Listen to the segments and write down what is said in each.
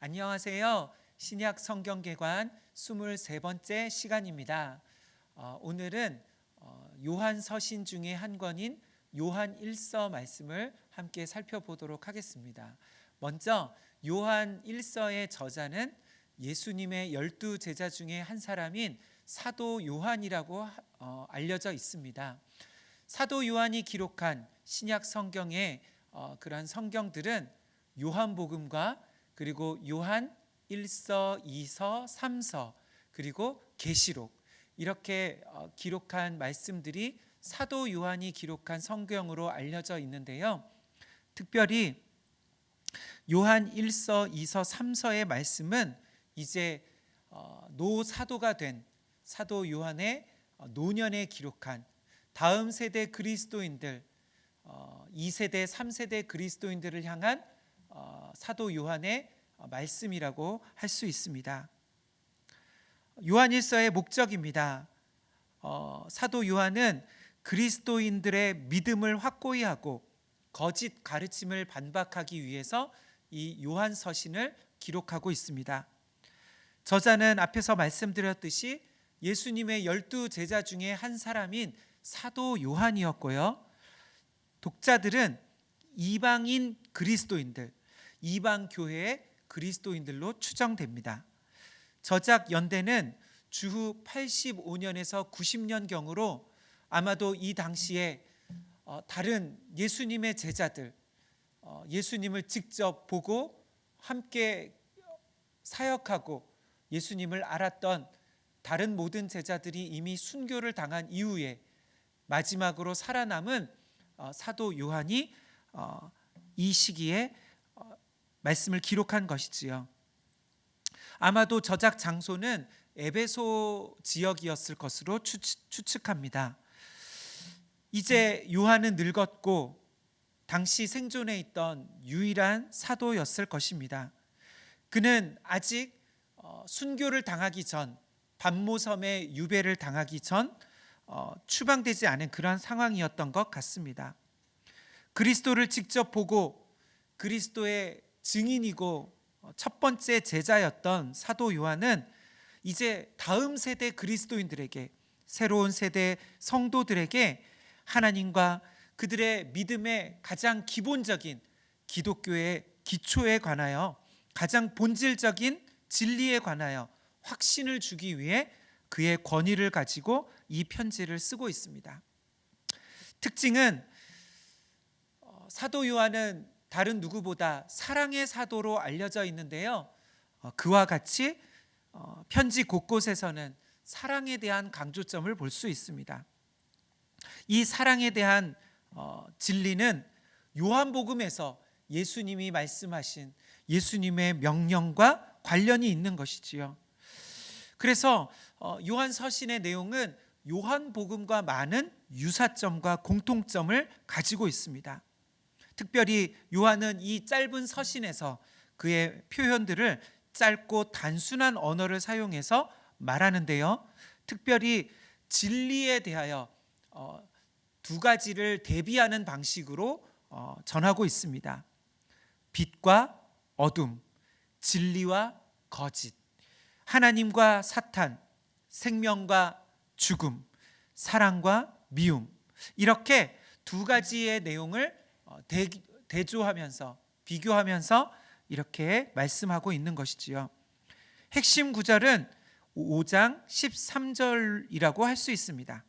안녕하세요. 신약 성경개관 23번째 시간입니다. 오늘은 요한 서신 중에 한 권인 요한 1서 말씀을 함께 살펴보도록 하겠습니다. 먼저 요한 1서의 저자는 예수님의 12제자 중에 한 사람인 사도 요한이라고 알려져 있습니다. 사도 요한이 기록한 신약 성경의 그러한 성경들은 요한복음과 그리고 요한 1서, 2서, 3서, 그리고 계시록 이렇게 기록한 말씀들이 사도 요한이 기록한 성경으로 알려져 있는데요. 특별히 요한 1서, 2서, 3서의 말씀은 이제 노사도가 된 사도 요한의 노년에 기록한 다음 세대 그리스도인들, 2세대, 3세대 그리스도인들을 향한 사도 요한의 말씀이라고 할 수 있습니다. 요한 1서의 목적입니다. 사도 요한은 그리스도인들의 믿음을 확고히 하고 거짓 가르침을 반박하기 위해서 이 요한 서신을 기록하고 있습니다. 저자는 앞에서 말씀드렸듯이 예수님의 12제자 중에 한 사람인 사도 요한이었고요. 독자들은 이방인 그리스도인들, 이방 교회의 그리스도인들로 추정됩니다. 저작 연대는 주후 85년에서 90년경으로 아마도 이 당시에 다른 예수님의 제자들, 예수님을 직접 보고 함께 사역하고 예수님을 알았던 다른 모든 제자들이 이미 순교를 당한 이후에 마지막으로 살아남은 사도 요한이 이 시기에 말씀을 기록한 것이지요. 아마도 저작 장소는 에베소 지역이었을 것으로 추측합니다. 이제 요한은 늙었고 당시 생존해 있던 유일한 사도였을 것입니다. 그는 아직 순교를 당하기 전, 반모섬의 유배를 당하기 전 추방되지 않은 그런 상황이었던 것 같습니다. 그리스도를 직접 보고 그리스도의 증인이고 첫 번째 제자였던 사도 요한은 이제 다음 세대 그리스도인들에게, 새로운 세대 성도들에게 하나님과 그들의 믿음의 가장 기본적인 기독교의 기초에 관하여, 가장 본질적인 진리에 관하여 확신을 주기 위해 그의 권위를 가지고 이 편지를 쓰고 있습니다. 특징은 사도 요한은 다른 누구보다 사랑의 사도로 알려져 있는데요. 그와 같이 편지 곳곳에서는 사랑에 대한 강조점을 볼 수 있습니다. 이 사랑에 대한 진리는 요한복음에서 예수님이 말씀하신 예수님의 명령과 관련이 있는 것이지요. 그래서 요한 서신의 내용은 요한복음과 많은 유사점과 공통점을 가지고 있습니다. 특별히 요한은 이 짧은 서신에서 그의 표현들을 짧고 단순한 언어를 사용해서 말하는데요. 특별히 진리에 대하여 두 가지를 대비하는 방식으로 전하고 있습니다. 빛과 어둠, 진리와 거짓, 하나님과 사탄, 생명과 죽음, 사랑과 미움, 이렇게 두 가지의 내용을 대조하면서 비교하면서 이렇게 말씀하고 있는 것이지요. 핵심 구절은 5장 13절이라고 할 수 있습니다.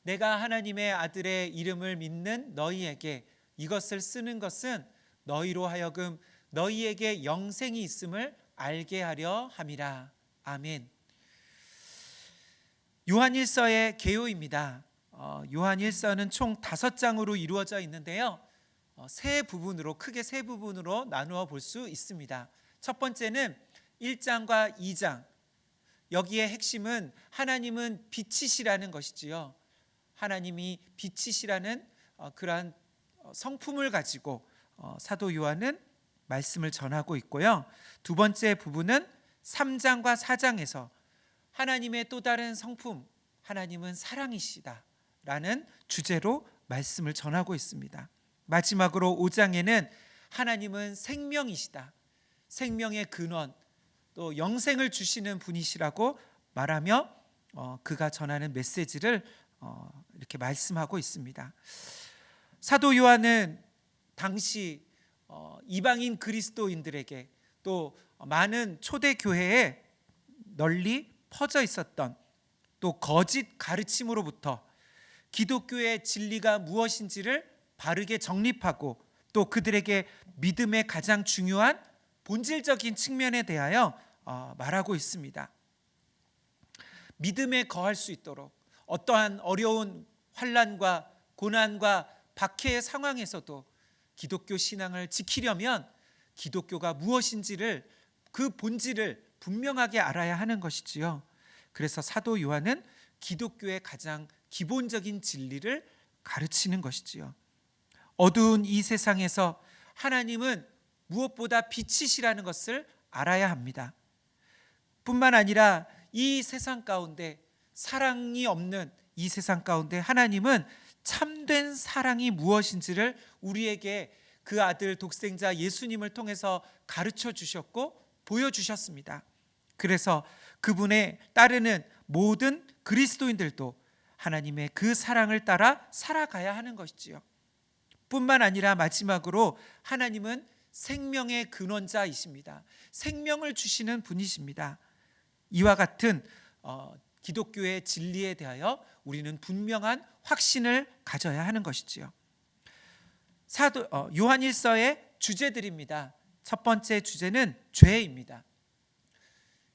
내가 하나님의 아들의 이름을 믿는 너희에게 이것을 쓰는 것은 너희로 하여금 너희에게 영생이 있음을 알게 하려 함이라. 아멘. 요한 1서의 개요입니다. 요한 1서는 총 5장으로 이루어져 있는데요. 크게 세 부분으로 나누어 볼 수 있습니다. 첫 번째는 1장과 2장. 여기에 핵심은 하나님은 빛이시라는 것이지요. 하나님이 빛이시라는 그러한 성품을 가지고 사도 요한은 말씀을 전하고 있고요. 두 번째 부분은 3장과 4장에서 하나님의 또 다른 성품, 하나님은 사랑이시다 라는 주제로 말씀을 전하고 있습니다. 마지막으로 5장에는 하나님은 생명이시다, 생명의 근원, 또 영생을 주시는 분이시라고 말하며 그가 전하는 메시지를 이렇게 말씀하고 있습니다. 사도 요한은 당시 이방인 그리스도인들에게 또 많은 초대 교회에 널리 퍼져 있었던 또 거짓 가르침으로부터 기독교의 진리가 무엇인지를 바르게 정립하고 또 그들에게 믿음의 가장 중요한 본질적인 측면에 대하여 말하고 있습니다. 믿음에 거할 수 있도록 어떠한 어려운 환난과 고난과 박해의 상황에서도 기독교 신앙을 지키려면 기독교가 무엇인지를 그 본질을 분명하게 알아야 하는 것이지요. 그래서 사도 요한은 기독교의 가장 기본적인 진리를 가르치는 것이지요. 어두운 이 세상에서 하나님은 무엇보다 빛이시라는 것을 알아야 합니다. 뿐만 아니라 이 세상 가운데 사랑이 없는 이 세상 가운데 하나님은 참된 사랑이 무엇인지를 우리에게 그 아들 독생자 예수님을 통해서 가르쳐 주셨고 보여주셨습니다. 그래서 그분의 따르는 모든 그리스도인들도 하나님의 그 사랑을 따라 살아가야 하는 것이지요. 뿐만 아니라 마지막으로 하나님은 생명의 근원자이십니다. 생명을 주시는 분이십니다. 이와 같은 기독교의 진리에 대하여 우리는 분명한 확신을 가져야 하는 것이지요. 사도 요한일서의 주제들입니다. 첫 번째 주제는 죄입니다.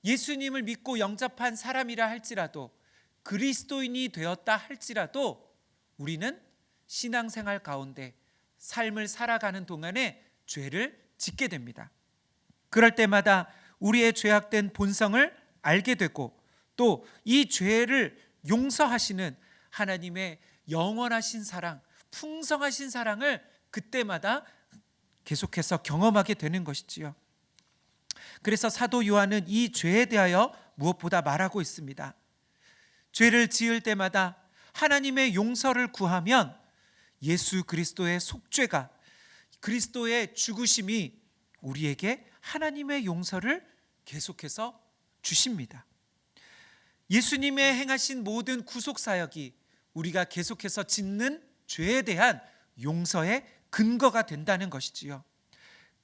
예수님을 믿고 영접한 사람이라 할지라도 그리스도인이 되었다 할지라도 우리는 신앙생활 가운데 삶을 살아가는 동안에 죄를 짓게 됩니다. 그럴 때마다 우리의 죄악된 본성을 알게 되고 또 이 죄를 용서하시는 하나님의 영원하신 사랑, 풍성하신 사랑을 그때마다 계속해서 경험하게 되는 것이지요. 그래서 사도 요한은 이 죄에 대하여 무엇보다 말하고 있습니다. 죄를 지을 때마다 하나님의 용서를 구하면 예수 그리스도의 속죄가, 그리스도의 죽으심이 우리에게 하나님의 용서를 계속해서 주십니다. 예수님의 행하신 모든 구속사역이 우리가 계속해서 짓는 죄에 대한 용서의 근거가 된다는 것이지요.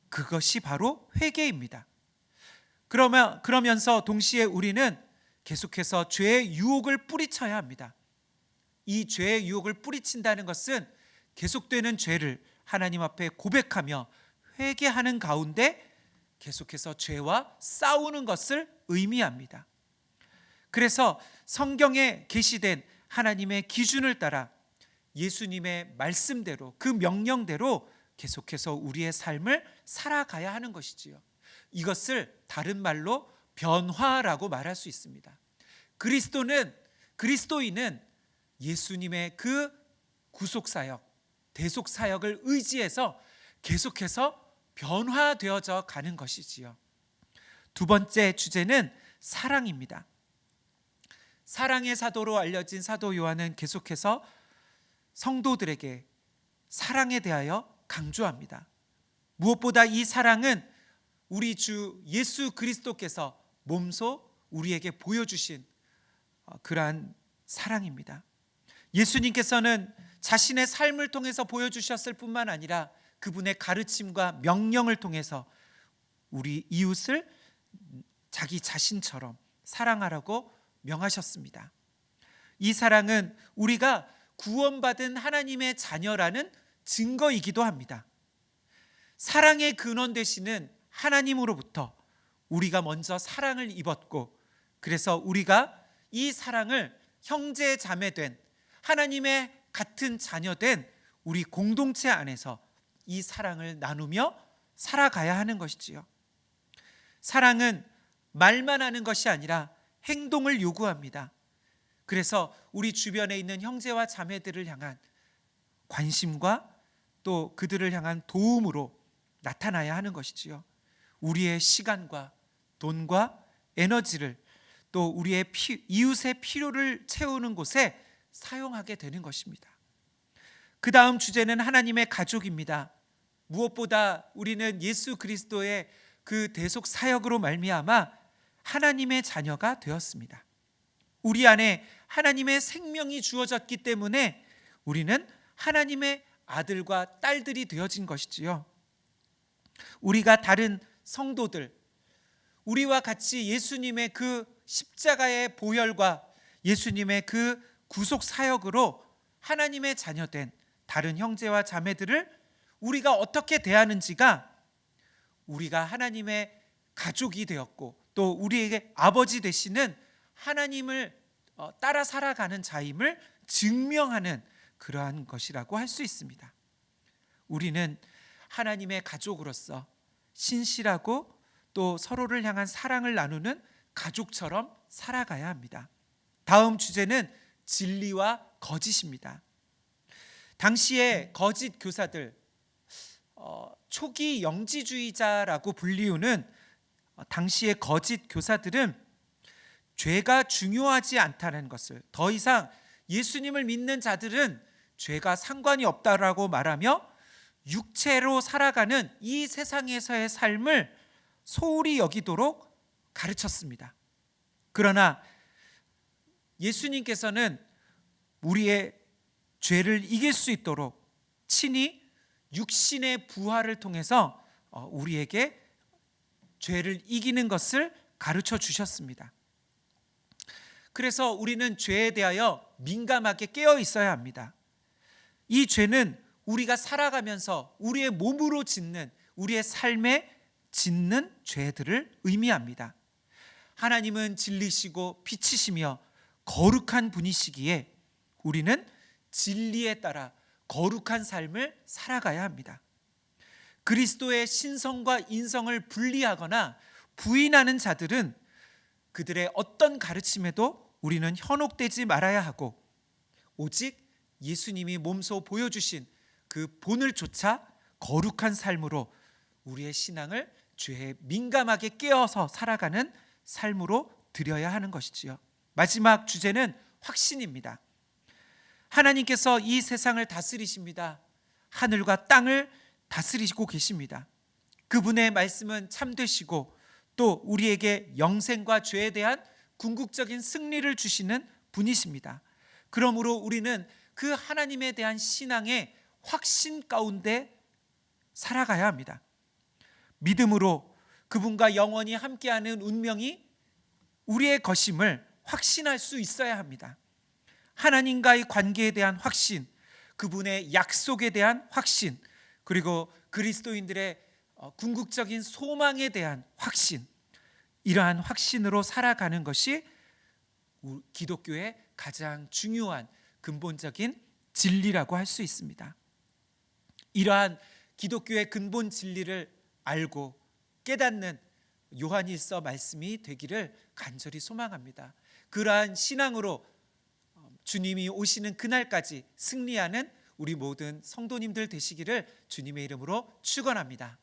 그것이 바로 회개입니다. 그러면서 동시에 우리는 계속해서 죄의 유혹을 뿌리쳐야 합니다. 이 죄의 유혹을 뿌리친다는 것은 계속되는 죄를 하나님 앞에 고백하며 회개하는 가운데 계속해서 죄와 싸우는 것을 의미합니다. 그래서 성경에 게시된 하나님의 기준을 따라 예수님의 말씀대로 그 명령대로 계속해서 우리의 삶을 살아가야 하는 것이지요. 이것을 다른 말로 변화라고 말할 수 있습니다. 그리스도인은 예수님의 그 구속사역, 대속사역을 의지해서 계속해서 변화되어져 가는 것이지요. 두 번째 주제는 사랑입니다. 사랑의 사도로 알려진 사도 요한은 계속해서 성도들에게 사랑에 대하여 강조합니다. 무엇보다 이 사랑은 우리 주 예수 그리스도께서 몸소 우리에게 보여주신 그러한 사랑입니다. 예수님께서는 자신의 삶을 통해서 보여주셨을 뿐만 아니라 그분의 가르침과 명령을 통해서 우리 이웃을 자기 자신처럼 사랑하라고 명하셨습니다. 이 사랑은 우리가 구원받은 하나님의 자녀라는 증거이기도 합니다. 사랑의 근원 되시는 하나님으로부터 우리가 먼저 사랑을 입었고, 그래서 우리가 이 사랑을 형제 자매된 하나님의 같은 자녀된 우리 공동체 안에서 이 사랑을 나누며 살아가야 하는 것이지요. 사랑은 말만 하는 것이 아니라 행동을 요구합니다. 그래서 우리 주변에 있는 형제와 자매들을 향한 관심과 또 그들을 향한 도움으로 나타나야 하는 것이지요. 우리의 시간과 돈과 에너지를 또 우리의 이웃의 필요를 채우는 곳에 사용하게 되는 것입니다. 그 다음 주제는 하나님의 가족입니다. 무엇보다 우리는 예수 그리스도의 그 대속 사역으로 말미암아 하나님의 자녀가 되었습니다. 우리 안에 하나님의 생명이 주어졌기 때문에 우리는 하나님의 아들과 딸들이 되어진 것이지요. 우리가 다른 성도들, 우리와 같이 예수님의 그 십자가의 보혈과 예수님의 그 구속 사역으로 하나님의 자녀된 다른 형제와 자매들을 우리가 어떻게 대하는지가 우리가 하나님의 가족이 되었고 또 우리에게 아버지 되시는 하나님을 따라 살아가는 자임을 증명하는 그러한 것이라고 할 수 있습니다. 우리는 하나님의 가족으로서 신실하고 또 서로를 향한 사랑을 나누는 가족처럼 살아가야 합니다. 다음 주제는 진리와 거짓입니다. 당시에 거짓 교사들, 초기 영지주의자라고 불리우는 당시의 거짓 교사들은 죄가 중요하지 않다는 것을, 더 이상 예수님을 믿는 자들은 죄가 상관이 없다라고 말하며 육체로 살아가는 이 세상에서의 삶을 소홀히 여기도록 가르쳤습니다. 그러나 예수님께서는 우리의 죄를 이길 수 있도록 친히 육신의 부활을 통해서 우리에게 죄를 이기는 것을 가르쳐 주셨습니다. 그래서 우리는 죄에 대하여 민감하게 깨어 있어야 합니다. 이 죄는 우리가 살아가면서 우리의 몸으로 짓는, 우리의 삶에 짓는 죄들을 의미합니다. 하나님은 진리시고 빛이시며 거룩한 분이시기에 우리는 진리에 따라 거룩한 삶을 살아가야 합니다. 그리스도의 신성과 인성을 분리하거나 부인하는 자들은 그들의 어떤 가르침에도 우리는 현혹되지 말아야 하고, 오직 예수님이 몸소 보여주신 그 본을 쫓아 거룩한 삶으로 우리의 신앙을 죄에 민감하게 깨어서 살아가는 삶으로 드려야 하는 것이지요. 마지막 주제는 확신입니다. 하나님께서 이 세상을 다스리십니다. 하늘과 땅을 다스리시고 계십니다. 그분의 말씀은 참되시고 또 우리에게 영생과 죄에 대한 궁극적인 승리를 주시는 분이십니다. 그러므로 우리는 그 하나님에 대한 신앙의 확신 가운데 살아가야 합니다. 믿음으로 그분과 영원히 함께하는 운명이 우리의 것임을 확신할 수 있어야 합니다. 하나님과의 관계에 대한 확신, 그분의 약속에 대한 확신, 그리고 그리스도인들의 궁극적인 소망에 대한 확신, 이러한 확신으로 살아가는 것이 기독교의 가장 중요한 근본적인 진리라고 할 수 있습니다. 이러한 기독교의 근본 진리를 알고 깨닫는 요한일서 말씀이 되기를 간절히 소망합니다. 그러한 신앙으로 주님이 오시는 그날까지 승리하는 우리 모든 성도님들 되시기를 주님의 이름으로 축원합니다.